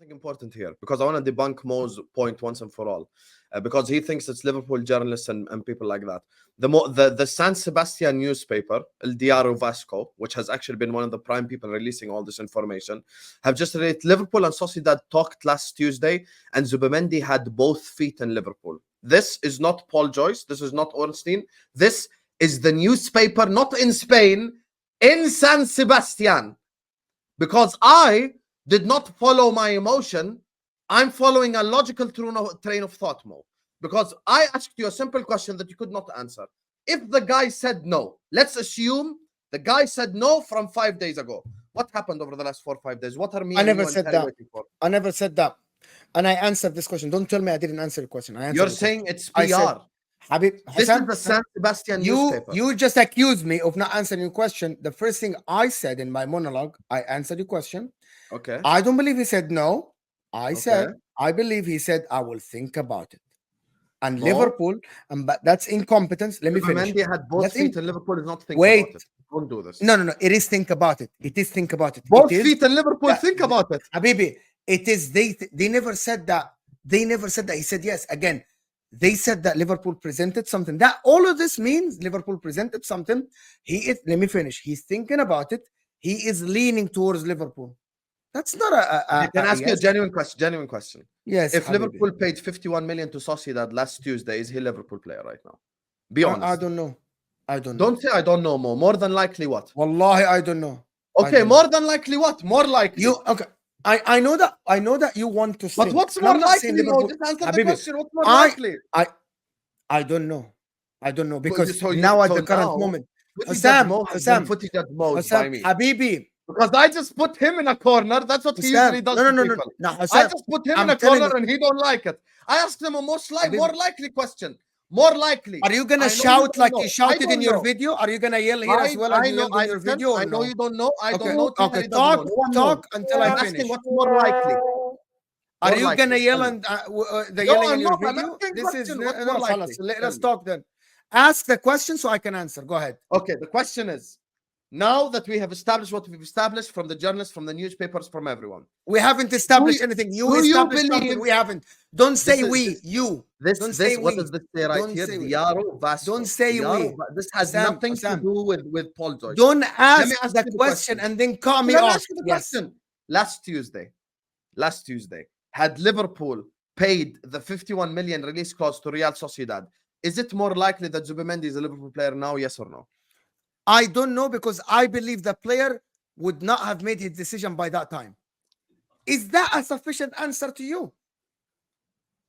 something important here because I want to debunk Mo's point once and for all. Because he thinks it's Liverpool journalists and people like that. The San Sebastian newspaper, El Diario Vasco, which has actually been one of the prime people releasing all this information, have just read Liverpool and Sociedad talked last Tuesday, and Zubimendi had both feet in Liverpool. This is not Paul Joyce. This is not Ornstein. This is the newspaper, not in Spain, in San Sebastian. Because I did not follow my emotion. I'm following a logical train of thought, Mo. Because I asked you a simple question that you could not answer. If the guy said no, let's assume the guy said no from 5 days ago. What happened over the last 4 or 5 days? What are me? I never said that. I never said that. And I answered this question. Don't tell me I didn't answer the question. You're saying it's PR. Habib, this is the San Sebastian newspaper. You just accused me of not answering your question. The first thing I said in my monologue, I answered your question. Okay. I don't believe he said no. I said, I believe he said, I will think about it. And Liverpool, but that's incompetence. Let me finish. Mendy had both feet and Liverpool is not thinking about it. Don't do this. No. It is think about it. It is think about it. Both feet and Liverpool think about it. Habibi, it is they never said that. They never said that. He said yes. Again, they said that Liverpool presented something. That all of this means Liverpool presented something. Let me finish. He's thinking about it. He is leaning towards Liverpool. That's not I can ask you a genuine question. Yes. If Liverpool paid 51 million to Sociedad last Tuesday, is he a Liverpool player right now? Be honest. I don't know. Don't say I don't know, Mo. More than likely what? Wallahi, I don't know. Okay, more than likely what? More likely. Okay. I know that you want to say. But what's more likely, Mo? Just answer the question. What's more likely? I don't know. I don't know because now at the current moment, Hassan, Habibi. Because I just put him in a corner. That's what he usually does. No, Hassan, I just put him in a corner and he don't like it. I asked him a more likely question. More likely. Are you gonna shout like you shouted in your video? Are you gonna yell here as well as you yelled in your video? I know you don't know. I don't know. Okay, talk until I finish. Asking what's more likely. Are you gonna yell and the yelling in your video? This is let us talk then. Ask the question so I can answer. Go ahead. Okay, the question is, now that we have established what we've established from the journalists, from the newspapers, from everyone. We haven't established anything. You established something. We haven't. Don't say we. You. What does this say right here? Diaro Vasco. Don't say we. This has nothing to do with Paul Joyce. Don't ask the question and then call me off. Let me ask you the question. Last Tuesday, had Liverpool paid the 51 million release clause to Real Sociedad, is it more likely that Zubimendi is a Liverpool player now? Yes or no? I don't know because I believe the player would not have made his decision by that time. Is that a sufficient answer to you?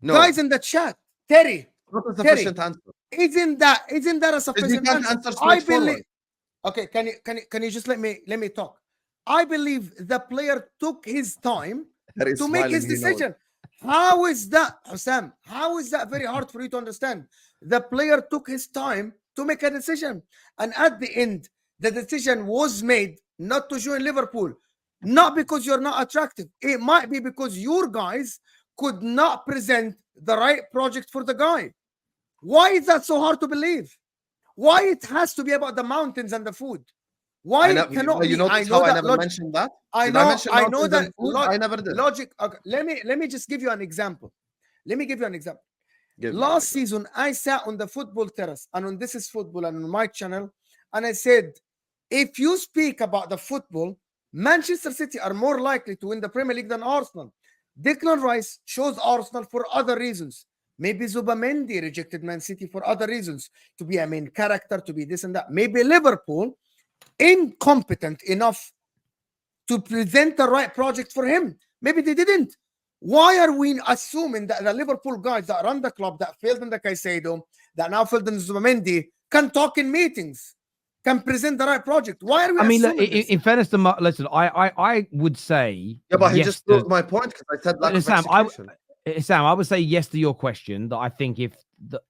No. Guys in the chat, Terry. Not a sufficient answer. Isn't that a sufficient answer? I believe. Okay, can you just let me talk? I believe the player took his time to make his decision. How is that, Sam? How is that very hard for you to understand? The player took his time to make a decision. And at the end, the decision was made not to join Liverpool. Not because you're not attractive. It might be because your guys could not present the right project for the guy. Why is that so hard to believe? Why it has to be about the mountains and the food? Why it cannot be? I never mentioned that. I know that. I never did. Logic. Okay, let me just give you an example. Last season, I sat on the football terrace and on This Is Football and on my channel, and I said, if you speak about the football, Manchester City are more likely to win the Premier League than Arsenal. Declan Rice chose Arsenal for other reasons. Maybe Zubimendi rejected Man City for other reasons, to be a main character, to be this and that. Maybe Liverpool incompetent enough to present the right project for him. Maybe they didn't. Why are we assuming that the Liverpool guys that run the club, that failed in the Caicedo, that now failed in Zubimendi, can talk in meetings, can present the right project? Why are we? I mean, look, in fairness to listen, I would say. Yeah, but he just proved my point because I said that. Sam, I would say yes to your question. That I think if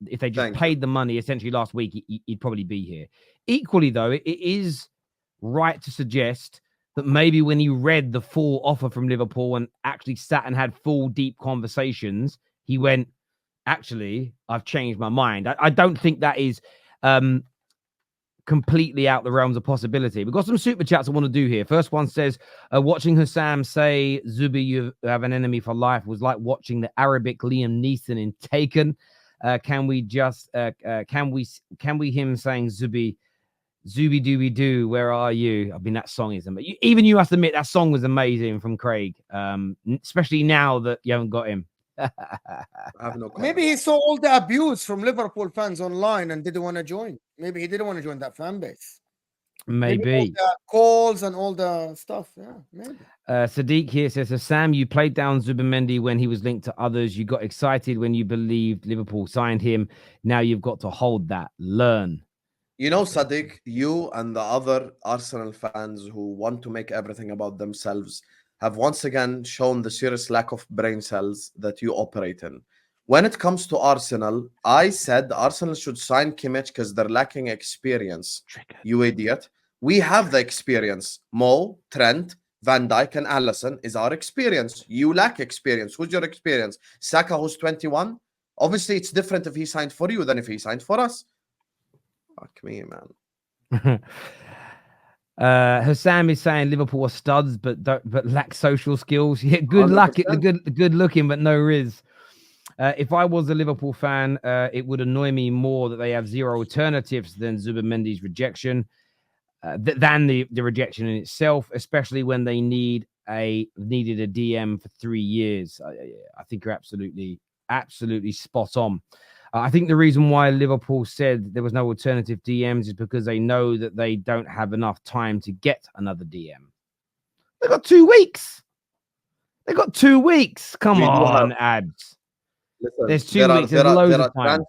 they just paid the money essentially last week, he'd probably be here. Equally, though, it is right to suggest that maybe when he read the full offer from Liverpool and actually sat and had full, deep conversations, he went, actually, I've changed my mind. I don't think that is completely out the realms of possibility. We've got some super chats I want to do here. First one says, watching Hussam say Zubi, you have an enemy for life was like watching the Arabic Liam Neeson in Taken. Can we him saying Zubi dooby doo, where are you? I mean, that song is amazing. Even you have to admit that song was amazing from Craig, especially now that you haven't got him. I have no Maybe he saw all the abuse from Liverpool fans online and didn't want to join. Maybe he didn't want to join that fan base. Maybe all the calls and all the stuff. Yeah, maybe. Sadiq here says, Sam, you played down Zubimendi when he was linked to others. You got excited when you believed Liverpool signed him. Now you've got to hold that. Learn. You know, Sadiq, you and the other Arsenal fans who want to make everything about themselves have once again shown the serious lack of brain cells that you operate in. When it comes to Arsenal, I said Arsenal should sign Kimmich because they're lacking experience. You idiot. We have the experience. Mo, Trent, Van Dijk, and Alisson is our experience. You lack experience. Who's your experience? Saka, who's 21? Obviously, it's different if he signed for you than if he signed for us. Fuck me, man. Hussam is saying Liverpool are studs, but lack social skills. Yeah, good 100%. Luck. Good looking, but no riz. If I was a Liverpool fan, it would annoy me more that they have zero alternatives than Zubimendi's rejection, than the rejection in itself, especially when they needed a DM for 3 years. I think you're absolutely spot on. I think the reason why Liverpool said there was no alternative DMs is because they know that they don't have enough time to get another DM. They got 2 weeks. Come on, Abs. Listen, there's 2 weeks. There's loads of time.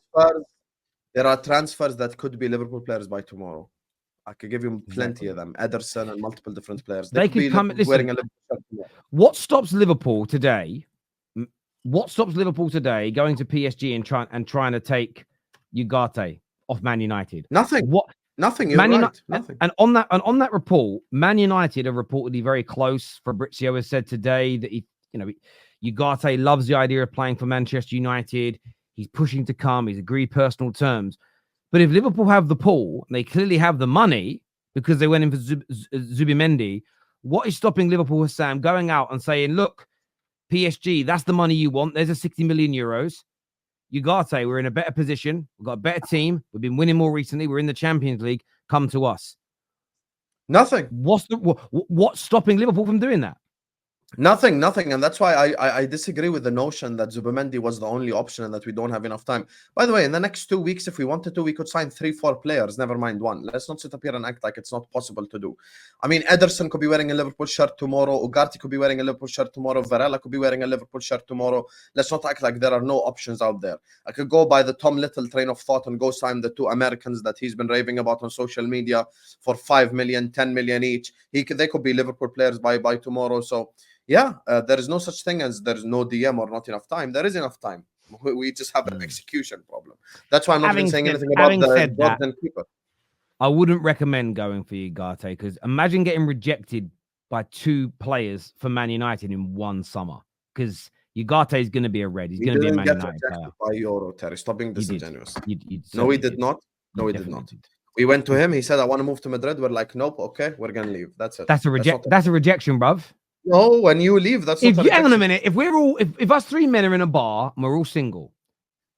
There are transfers that could be Liverpool players by tomorrow. I could give you plenty of them. Ederson and multiple different players. They could come. Listen, what stops Liverpool today? What stops Liverpool today going to PSG and trying to take Ugarte off Man United? Nothing. Nothing. Nothing. And on that report, Man United are reportedly very close. Fabrizio has said today that Ugarte loves the idea of playing for Manchester United. He's pushing to come. He's agreed personal terms. But if Liverpool have the pull, and they clearly have the money because they went in for Zubimendi, what is stopping Liverpool, Sam, going out and saying, look, PSG, that's the money you want. There's a 60 million euros. Ugarte, we're in a better position. We've got a better team. We've been winning more recently. We're in the Champions League. Come to us. Nothing. What's stopping Liverpool from doing that? Nothing. And that's why I disagree with the notion that Zubimendi was the only option and that we don't have enough time. By the way, in the next 2 weeks, if we wanted to, we could sign 3-4 players, never mind one. Let's not sit up here and act like it's not possible to do. I mean, Ederson could be wearing a Liverpool shirt tomorrow. Ugarte could be wearing a Liverpool shirt tomorrow. Varela could be wearing a Liverpool shirt tomorrow. Let's not act like there are no options out there. I could go by the Tom Little train of thought and go sign the 2 Americans that he's been raving about on social media for 5 million, 10 million each. They could be Liverpool players by tomorrow. So, yeah, there is no such thing as there's no DM or not enough time. There is enough time. We just have an execution problem. That's why I'm not even saying anything about the Jordan keeper. I wouldn't recommend going for Ugarte because imagine getting rejected by 2 players for Man United in one summer because Ugarte is going to be a red. He's going to be a Man United player. By Euro, Terry. Stop being disingenuous. No, he did not. No, he did not. We went to him. He said, I want to move to Madrid. We're like, nope. Okay, we're going to leave. That's it. That's a rejection, bruv. No, when you leave, that's not hang on a minute. If us 3 men are in a bar and we're all single,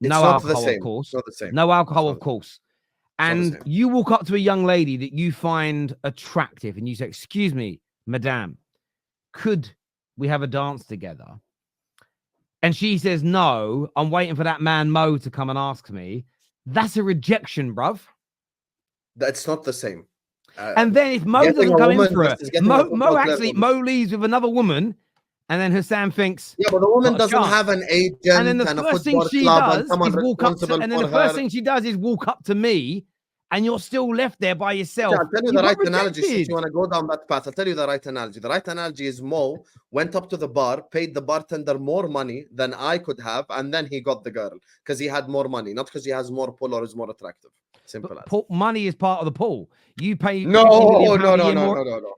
no alcohol, of course. Not the same. No alcohol, of course. And you walk up to a young lady that you find attractive and you say, excuse me, madame, could we have a dance together? And she says, no, I'm waiting for that man Mo to come and ask me. That's a rejection, bruv. That's not the same. And then if Mo doesn't come in for it, Mo leaves with another woman, and then Hussam thinks, yeah, but the woman doesn't have an agent and then the first thing she does is walk up to, and then the first thing she does is walk up to me, and you're still left there by yourself. Yeah, I'll tell you the right analogy. Since you want to go down that path, I'll tell you the right analogy. The right analogy is Mo went up to the bar, paid the bartender more money than I could have, and then he got the girl because he had more money, not because he has more pull or is more attractive. Simple as. Money is part of the pool. You pay no.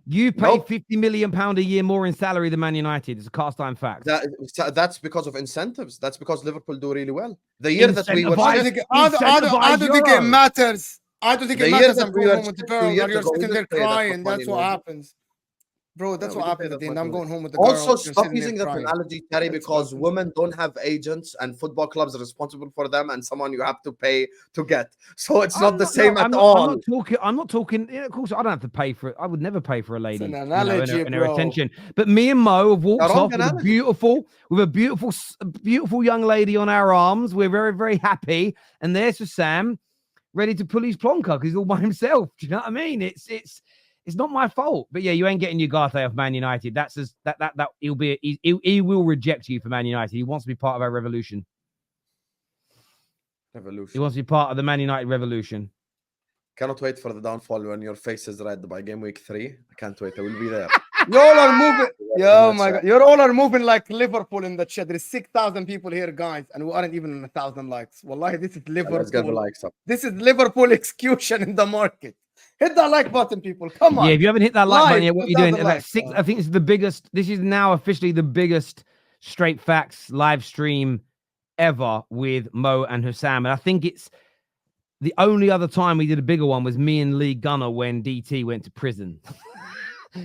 You pay £50 million a year more in salary than Man United. It's a cast iron fact. That's because of incentives. That's because Liverpool do really well. The year that we were, I don't think it matters. I don't think The it year matters. that I'm we going were home with the cheap 2 girl. years And you're ago, we sitting there didn't pay that much crying. money That's in what wages. happens. Bro, that's Yeah, what we didn't pay happens at that the end. much I'm money. going home with the girl. Also, You're stop sitting there using that crying. analogy, Terry, That's because what women don't have agents and football clubs are responsible for them and someone you have to pay to get. So it's not the same at all. I'm not talking. Yeah, of course, I don't have to pay for it. I would never pay for a lady, an analogy, in her bro. attention. But me and Mo have walked Wrong off with analogy. a beautiful young lady on our arms. We're very, very happy. And there's for Sam, ready to pull his plonker because he's all by himself. Do you know what I mean? It's not my fault. But yeah, you ain't getting Ugarte off Man United. That's as that he will reject you for Man United. He wants to be part of our revolution. He wants to be part of the Man United revolution. Cannot wait for the downfall when your face is red by game week 3. I can't wait. I will be there. You all are moving. Oh my God. You're all are moving like Liverpool in the chat. There's 6,000 people here, guys, and we aren't even 1,000 likes. Wallahi, this is Liverpool. Let's get the likes up. This is Liverpool execution in the market. Hit that like button, people. Come on. Yeah, if you haven't hit that like button yet, what are you doing? Likes, I think it's the biggest. This is now officially the biggest Straight Facts live stream ever with Mo and Hussam. And I think it's the only other time we did a bigger one was me and Lee Gunner when DT went to prison. I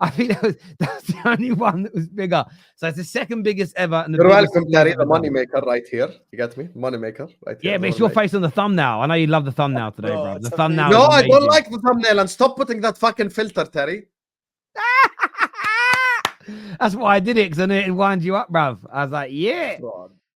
think that was the only one that was bigger. So it's the second biggest ever. And You're welcome, Terry, the moneymaker right here. You got me? Moneymaker right here. Yeah, but it's your face on the thumbnail. I know you love the thumbnail today, bro. The thumbnail. No, I don't like the thumbnail. And stop putting that fucking filter, Terry. That's why I did it, because I knew it wound you up, bruv. I was like, yeah. God.